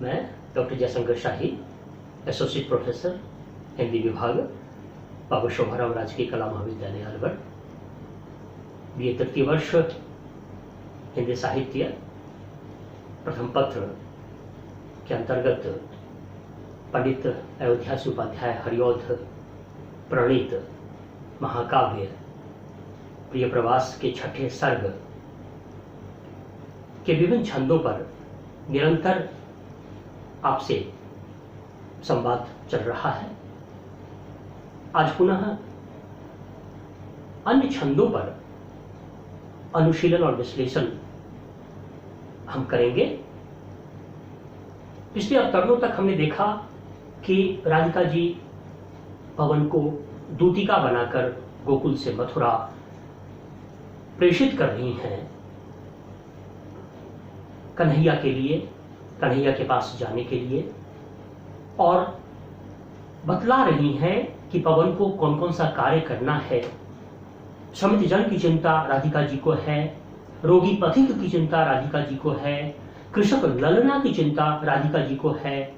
मैं डॉक्टर जयशंकर शाही, associate professor Hindi विभाग, बाबा शोभाराव राजकीय कला महाविद्यालय अलवर, BA तृतीय वर्ष हिंदी साहित्य प्रथम पत्र के अंतर्गत पंडित अयोध्यासी उपाध्याय हरिऔध प्रणीत महाकाव्य प्रिय प्रवास के छठे सर्ग के विभिन्न छंदों पर निरंतर आपसे संवाद चल रहा है। आज पुनः अन्य छंदों पर अनुशीलन और विश्लेषण हम करेंगे। पिछले अवतरणों तक हमने देखा कि राधिका जी पवन को दूतिका बनाकर गोकुल से मथुरा प्रेषित कर रही हैं कन्हैया के लिए, कन्हैया के पास जाने के लिए, और बतला रही हैं कि पवन को कौन कौन सा कार्य करना है। श्रमित जन की चिंता राधिका जी को है, रोगी पथिक की चिंता राधिका जी को है, कृषक ललना की चिंता राधिका जी को है,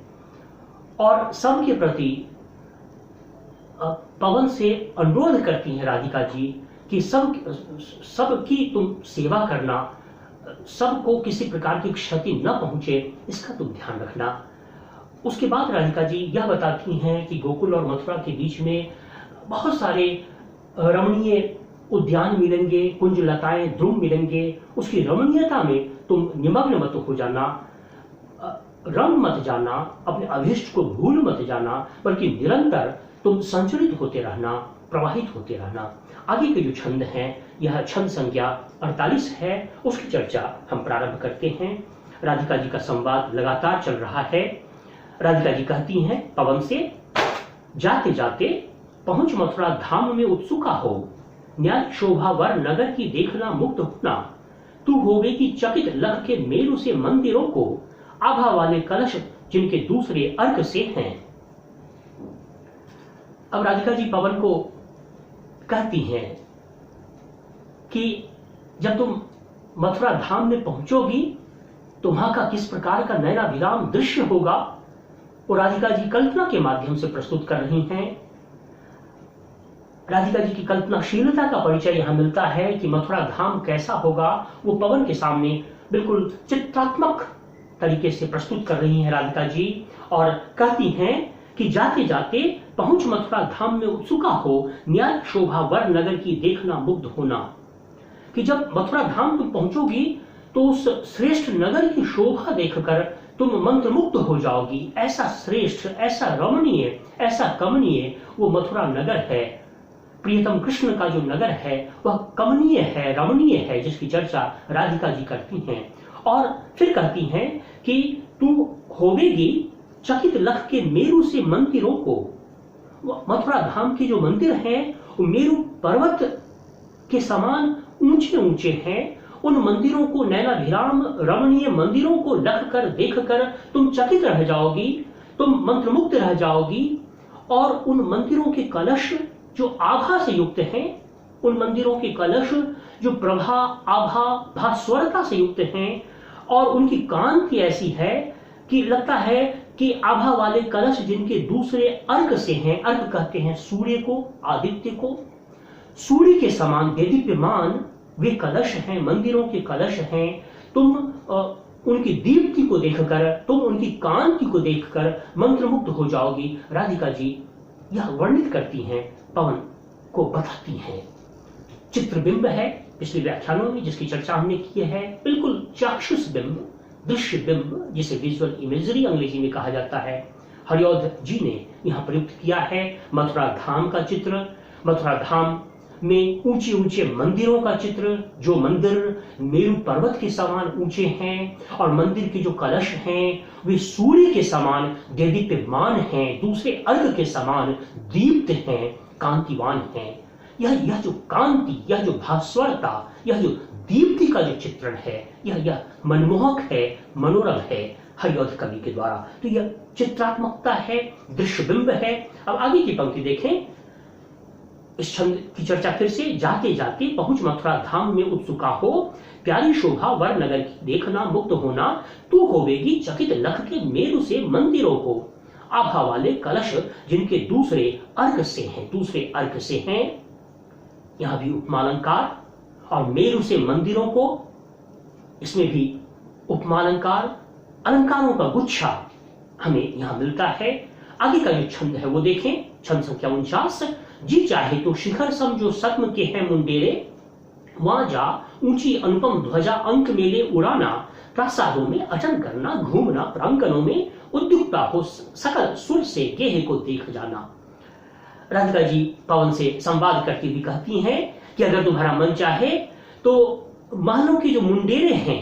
और सबके प्रति पवन से अनुरोध करती हैं राधिका जी कि सबकी तुम सेवा करना, सबको किसी प्रकार की क्षति न पहुंचे, इसका तुम ध्यान रखना। उसके बाद राधिका जी यह बताती हैं कि गोकुल और मथुरा के बीच में बहुत सारे रमणीय उद्यान मिलेंगे, कुंज लताएं ध्रुव मिलेंगे। उसकी रमणीयता में तुम निमग्न मत हो जाना, रंग मत जाना, अपने अभिष्ट को भूल मत जाना, बल्कि निरंतर तुम संचरित होते रहना, प्रवाहित होते रहना। आगे के जो छंद हैं, यह छंद संख्या 48 है, उसकी चर्चा हम प्रारंभ करते हैं। राधिका जी का संवाद लगातार चल रहा है। राधिका जी कहती हैं पवन से, जाते जाते पहुंच मथुरा धाम में उत्सुका हो, न्याय शोभा वर नगर की देखना मुक्त होना, तू होवेगी चकित लख के मेरु से मंदिरों को, आभा वाले कलश जिनके दूसरे अर्क से हैं। अब राधिका जी पवन को कहती हैं कि जब तुम मथुरा धाम में पहुंचोगी तो वहां का किस प्रकार का नयनाभिराम दृश्य होगा, वो राधिका जी कल्पना के माध्यम से प्रस्तुत कर रही हैं। राधिका जी की कल्पनाशीलता का परिचय यहां मिलता है कि मथुरा धाम कैसा होगा, वो पवन के सामने बिल्कुल चित्रात्मक तरीके से प्रस्तुत कर रही हैं राधिका जी, और कहती हैं कि जाते जाते पहुंच मथुरा धाम में उत्सुका हो, न्याय शोभा वर नगर की देखना मुग्ध होना। कि जब मथुरा धाम तुम पहुंचोगी तो उस श्रेष्ठ नगर की शोभा देखकर तुम मंत्रमुग्ध हो जाओगी। ऐसा श्रेष्ठ, ऐसा रमणीय, ऐसा कमनीय वो मथुरा नगर है। प्रियतम कृष्ण का जो नगर है वह कमनीय है, रमणीय है, जिसकी चर्चा राधिका जी करती हैं। और फिर कहती हैं कि तू होवेगी चकित लख के मेरु से मंदिरों को। मथुरा धाम के जो मंदिर हैं वो मेरु पर्वत के समान ऊंचे ऊंचे हैं। उन मंदिरों को, नैनाभिराम रमणीय मंदिरों को लख कर देख कर तुम चकित रह जाओगी, तुम मंत्रमुग्ध रह जाओगी। और उन मंदिरों के कलश जो आभा से युक्त हैं, उन मंदिरों के कलश जो प्रभा, आभा, भास्वरता से युक्त हैं, और उनकी कांति ऐसी है कि लगता है कि आभा वाले कलश जिनके दूसरे अर्क से हैं, अर्क कहते हैं सूर्य को, आदित्य को, सूर्य के समान देदीप्यमान वे कलश हैं, मंदिरों के कलश हैं। तुम उनकी दीप्ति को देखकर, तुम उनकी कांति को देखकर मंत्रमुग्ध हो जाओगी। राधिका जी यह वर्णित करती हैं, पवन को बताती हैं। चित्रबिंब है पिछले व्याख्यानों में जिसकी चर्चा हमने की है, बिल्कुल चाक्षुष बिंब, दृश्य बिंब, जिसे विजुअल इमेजरी अंग्रेजी में कहा जाता है, हरिऔध जी ने यहाँ प्रयुक्त किया है। मथुरा धाम का चित्र, मथुरा धाम में ऊंचे ऊंचे मंदिरों का चित्र, जो मंदिर मेरु पर्वत के समान ऊंचे हैं, और मंदिर के जो कलश हैं वे सूर्य के समान देदीप्यमान हैं, दूसरे अर्घ के समान दीप्त हैं, कांतिवान हैं। यह जो कांति, यह जो भास्वरता, यह जो दीप्ति का जो चित्रण है, यह मनमोहक है, मनोरम है हरिऔध कवि के द्वारा। तो यह चित्रात्मकता है, दृश्यबिंब है। अब आगे की पंक्ति देखें। इस छंद की चर्चा फिर से, जाते जाते पहुंच मथुरा धाम में उत्सुका हो, प्यारी शोभा वर नगर की देखना मुक्त होना, तू होवेगी चकित लख के मेरु से मंदिरों को। आभा वाले कलश जिनके दूसरे अर्घ से हैं, यहां भी उपमालंकार, और मेरु से मंदिरों को, इसमें भी उपमालंकार, अलंकारों का गुच्छा हमें यहां मिलता है। आगे का जो छंद है वो देखें, छंद संख्या 49। जी चाहे तो शिखर सम जो सत्म के हैं मुंडेरे, वहां जा ऊंची अनुपम ध्वजा अंक मेले उड़ाना, प्रासादों में अटन करना, घूमना, प्रांगणों में उद्युक्ता हो सकल सुर से गेह को देख जाना। राधिका जी पवन से संवाद करती हुई कहती हैं कि अगर तुम्हारा मन चाहे तो महलों के जो मुंडेरे हैं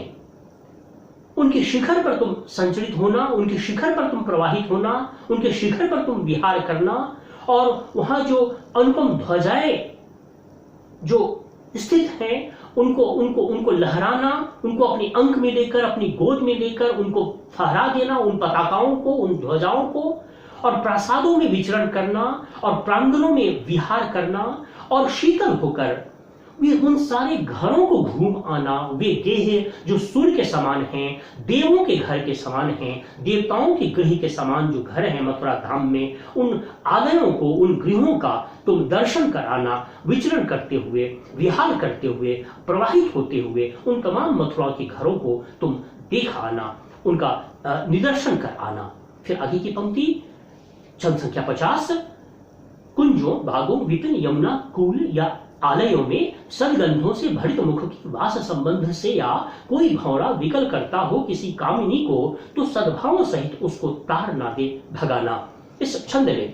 उनके शिखर पर तुम संचरित होना, उनके शिखर पर तुम प्रवाहित होना, उनके शिखर पर तुम विहार करना, और वहां जो अनुपम ध्वजाएं जो स्थित हैं उनको उनको उनको लहराना, उनको अपने अंक में लेकर, अपनी गोद में लेकर उनको फहरा देना, उन पताकाओं को, उन ध्वजाओं को, और प्रासादों में विचरण करना, और प्रांगणों में विहार करना, और शीतल होकर वे उन सारे घरों को घूम आना। वे गेह जो सूर्य के समान हैं, देवों के घर के समान हैं, देवताओं के गृह के समान जो घर हैं मथुरा धाम में, उन आलयों को, उन गृहों का तुम दर्शन कराना, विचरण करते हुए, विहार करते हुए, प्रवाहित होते हुए उन तमाम मथुरा के घरों को तुम देख आना, उनका निदर्शन कर आना। फिर आगे की पंक्ति छंद संख्या 50। कुंजों बागों विपिन यमुना कूल या आलयों में सदगंधों से भरित मुख की वास संबंध से, या कोई भौरा विकल करता हो किसी कामिनी को, तो सद्भाव सहित उसको तार ना दे भगाना। इस छंद में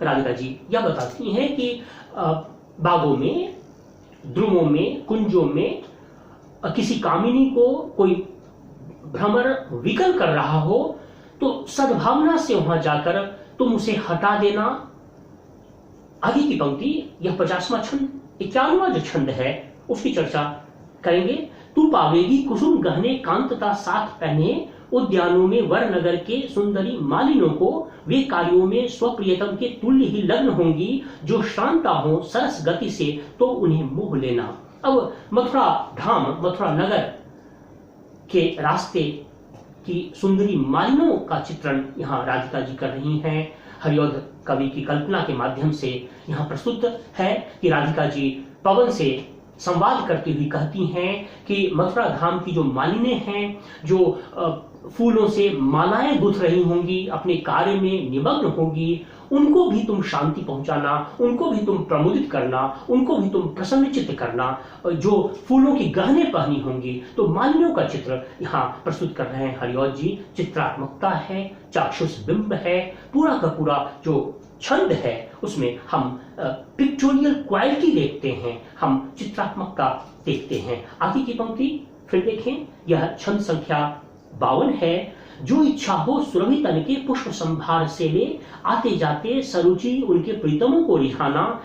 राधिका जी यह बताती हैं कि बागों में, द्रुमों में, कुंजों में किसी कामिनी को कोई भ्रमर विकल कर रहा हो तो सद्भावना से वहां जाकर तुम उसे हटा देना। आगे की पंक्ति यह 50वां छंद, 51वां जो छंद है उसकी चर्चा करेंगे। तू पावेगी कुसुम गहने कांतता साथ पहने, उद्यानों में वर नगर के सुंदरी मालिनों को, वे कार्यों में स्वप्रियतम के तुल्य ही लग्न होंगी, जो शांता हो सरस गति से तो उन्हें मोह लेना। अब मथुरा धाम, मथुरा नगर के रास्ते की सुंदरी मालिनों का चित्रण यहाँ राधिका जी कर रही हैं। हरिऔध कवि की कल्पना के माध्यम से यहाँ प्रस्तुत है कि राधिका जी पवन से संवाद करती हुई कहती हैं कि मथुरा धाम की जो मालिनें हैं, जो फूलों से मालाएं गुथ रही होंगी, अपने कार्य में निमग्न होंगी, उनको भी तुम शांति पहुंचाना, उनको भी तुम प्रमुदित करना, उनको भी तुम प्रसन्नचित्त करना। जो फूलों की गहने पहनी होंगी, तो मालिन्यों का चित्र यहाँ प्रस्तुत कर रहे हैं हरिऔध जी। चित्रात्मकता है, चाक्षुष बिंब है, पूरा का पूरा जो छंद है उसमें हम पिक्टोरियल क्वालिटी देखते हैं, हम चित्रात्मकता देखते हैं। आगे की पंक्ति फिर देखें, यह छंद संख्या 52 है। जो इच्छा हो सुरभि तन के पुष्प संभार से ले, आते जाते सरुचि उनके प्रीतमों को रिझाना,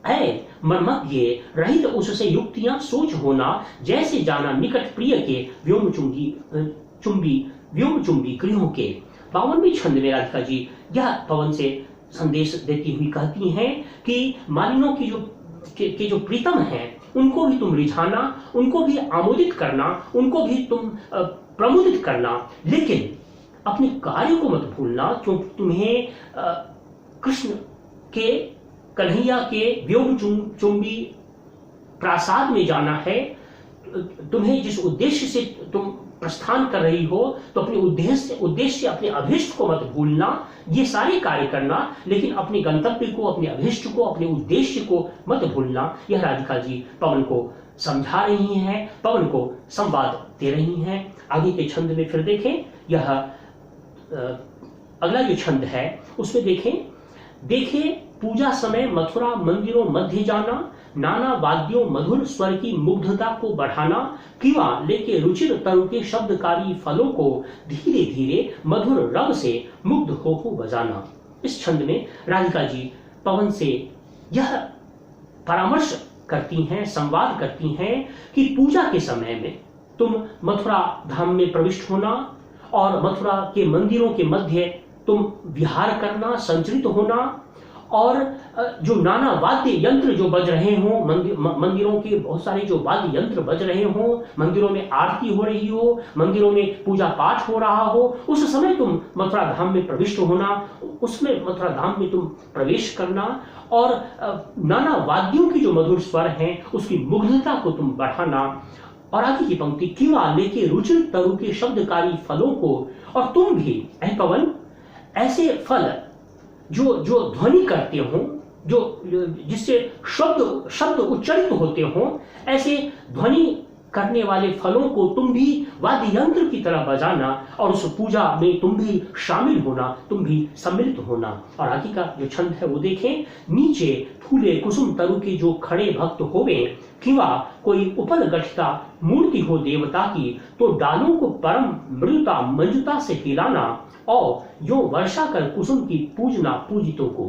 है मर्मज्ञ रहित उससे युक्तियां सोच होना, जैसे जाना निकट प्रिय के व्योम चुंबी गृहों के। 52वें छंद में राधिका जी यह पवन से संदेश देती हुई कहती हैं कि मालिनों की जो प्रीतम हैं उनको भी तुम रिझाना, उनको भी आमोदित करना, उनको भी तुम प्रमुदित करना, लेकिन अपने कार्य को मत भूलना, क्योंकि तुम्हें कृष्ण के, कन्हैया के व्योम चुंबी प्रासाद में जाना है। तुम्हें जिस उद्देश्य से तुम प्रस्थान कर रही हो, तो अपने उद्देश्य अपने अभिष्ट को मत भूलना, ये सारे कार्य करना, लेकिन अपने गंतव्य को, अपने अभिष्ट को, अपने उद्देश्य को मत भूलना। यह राधिका जी पवन को समझा रही हैं, पवन को संवाद दे रही हैं। आगे के छंद में फिर देखें, यह अगला जो छंद है उसमें देखे पूजा समय मथुरा मंदिरों मध्य जाना, नाना वाद्यों मधुर स्वर की मुग्धता को बढ़ाना, किवा लेके रुचिर तरु के शब्दकारी फलों को धीरे धीरे मधुर रव से मुग्ध हो बजाना। इस छंद में राधिका जी पवन से यह परामर्श करती हैं, संवाद करती हैं कि पूजा के समय में तुम मथुरा धाम में प्रविष्ट होना और मथुरा के मंदिरों के मध्य तुम विहार करना, संचरित होना, और जो नाना वाद्य यंत्र जो बज रहे हों, मंदिरों के बहुत सारे जो वाद्य यंत्र बज रहे हों, मंदिरों में आरती हो रही हो, मंदिरों में पूजा पाठ हो रहा हो, उस समय तुम मथुरा धाम में प्रविष्ट होना, उसमें मथुरा धाम में तुम प्रवेश करना और नाना वाद्यों की जो मधुर स्वर हैं उसकी मुग्धता को तुम बढ़ाना। और आगे की पंक्ति, किंवा लेके रुचिर तरु के शब्दकारी फलों को, और तुम भी ऐ पवन ऐसे फल जो जो ध्वनि करते हो, जो जिससे शब्द उच्चारित होते हो, ऐसे ध्वनि करने वाले फलों को तुम भी वाद्य यंत्र की तरह बजाना और उस पूजा में तुम भी शामिल होना, तुम भी सम्मिलित होना। और आगे का जो छंद है वो देखें, नीचे फूले कुसुम तरु के जो खड़े भक्त होवे, किंवा कोई उपल गठिता मूर्ति हो देवता की, तो डालों को परम मृदुता मंजुता से हिलाना और यो वर्षा कर कुसुम की पूजना पूजितों को।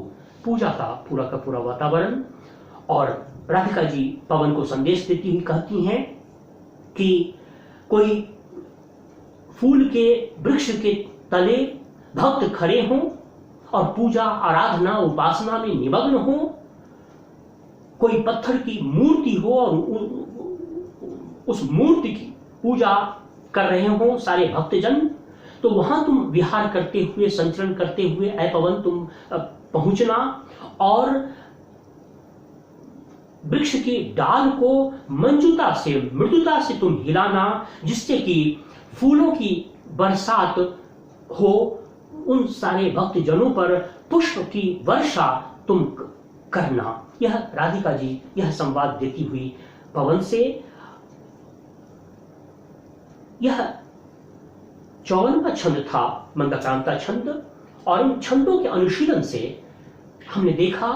पूजा का पूरा वातावरण। और राधिका जी पवन को संदेश देती हुई कहती हैं कि कोई फूल के वृक्ष के तले भक्त खड़े हों और पूजा आराधना उपासना में निमग्न हो, कोई पत्थर की मूर्ति हो और उस मूर्ति की पूजा कर रहे हो सारे भक्तजन, तो वहां तुम विहार करते हुए, संचरण करते हुए ऐ पवन तुम पहुंचना और वृक्ष की डाल को मंजुता से, मृदुता से तुम हिलाना, जिससे कि फूलों की बरसात हो, उन सारे भक्तजनों पर पुष्प की वर्षा तुम करना। यह राधिका जी यह संवाद देती हुई पवन से। यह 54वां छंद था, मंगलाक्रांता छंद। और इन छंदों के अनुशीलन से हमने देखा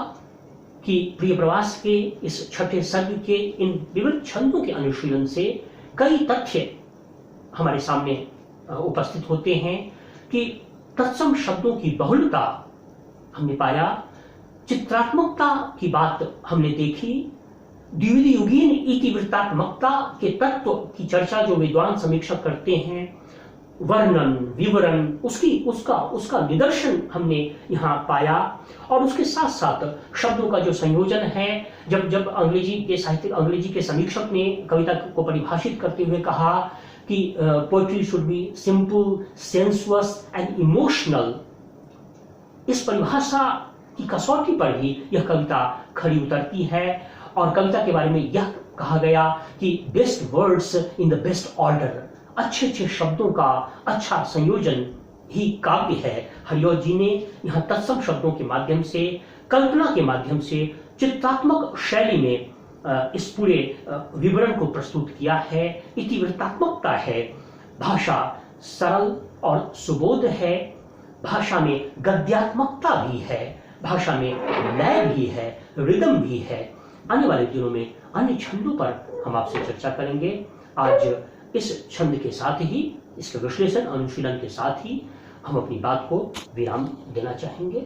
कि प्रिय प्रवास के इस छठे सर्ग के इन विविध छंदों के अनुशीलन से कई तथ्य हमारे सामने उपस्थित होते हैं कि तत्सम शब्दों की बहुलता हमने पाया, चित्रात्मकता की बात हमने देखी, द्विविधयुगीन इतिवृत्तात्मकता के तत्व की चर्चा जो विद्वान समीक्षक करते हैं, वर्णन विवरण उसका निदर्शन हमने यहाँ पाया। और उसके साथ साथ शब्दों का जो संयोजन है, जब अंग्रेजी के समीक्षक ने कविता को परिभाषित करते हुए कहा कि poetry should be simple, sensuous and emotional, इस परिभाषा की कसौटी पर भी यह कविता खड़ी उतरती है। और कविता के बारे में यह कहा गया कि best words in the best order, अच्छे शब्दों का अच्छा संयोजन ही काव्य है। हरिऔध जी ने यहाँ तत्सम शब्दों के माध्यम से, कल्पना के माध्यम से, चित्रात्मक शैली में इस पूरे विवरण को प्रस्तुत किया है। इतिवृत्तात्मकता है, भाषा सरल और सुबोध है, भाषा में गद्यात्मकता भी है, भाषा में लय भी है, रिदम भी है। आने वाले दिनों में अन्य छंदों पर हम आपसे चर्चा करेंगे। आज इस छंद के साथ ही, इसके विश्लेषण अनुशीलन के साथ ही हम अपनी बात को विराम देना चाहेंगे।